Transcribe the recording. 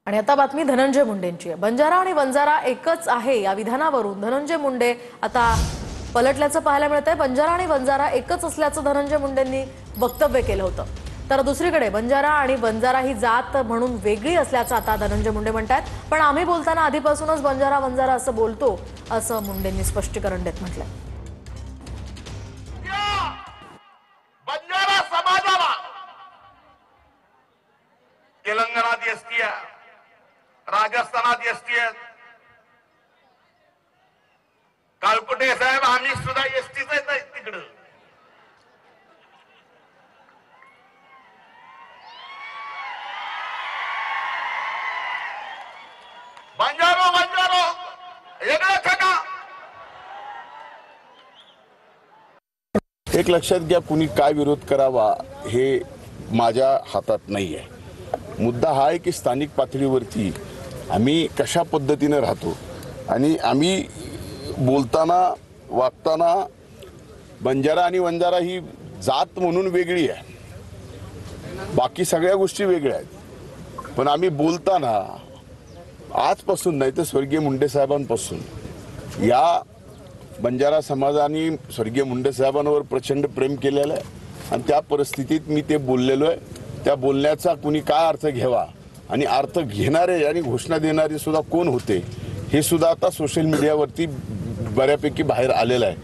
आणि आता बातमी धनंजय मुंडेंची आहे। बंजारा आणि वंजारा एकच आहे या विधानावरून धनंजय मुंडे आता पलटल्याचं पाहायला मिळतंय। बंजारा आणि वंजारा एकच असल्याचं धनंजय मुंडेंनी वक्तव्य केलं होतं। तर दुसरीकडे बंजारा आणि वंजारा ही जात म्हणून वेगळी असल्याचं आता धनंजय मुंडे म्हणतात। पण आम्ही बोलताना आधीपासूनच बंजारा वंजारा असं बोलतो असं मुंडेंनी स्पष्टीकरण देत म्हटलंय। बंजारा समाजाला तेलंगणात एसटी आहे, राजस्थानात एसटी आहे। कालकुटे साहेब आम्ही सुद्धा एसटीच आहे तिकडं। बंजारो बंजारो वेगळं का? एक लक्षात घ्या, कुणी काय विरोध करावा हे माझ्या हातात नाही आहे। मुद्दा हा आहे की स्थानिक पातळीवरती आम्ही कशा पद्धतीने राहतो आणि आम्ही बोलताना वागताना बंजारा आणि वंजारा ही जात म्हणून वेगळी आहे, बाकी सगळ्या गोष्टी वेगळ्या आहेत। पण आम्ही बोलताना आजपासून नाही तर स्वर्गीय मुंडे साहेबांपासून या बंजारा समाजाने स्वर्गीय मुंडे साहेबांवर प्रचंड प्रेम केलेलं आहे आणि त्या परिस्थितीत मी ते बोललेलो आहे। त्या बोलण्याचा कुणी काय अर्थ घ्यावा आणि अर्थ घेणारे आणि घोषणा देणारे सुद्धा कोण होते हे सुद्धा आता सोशल मीडियावरती बऱ्यापैकी बाहेर आलेलं आहे।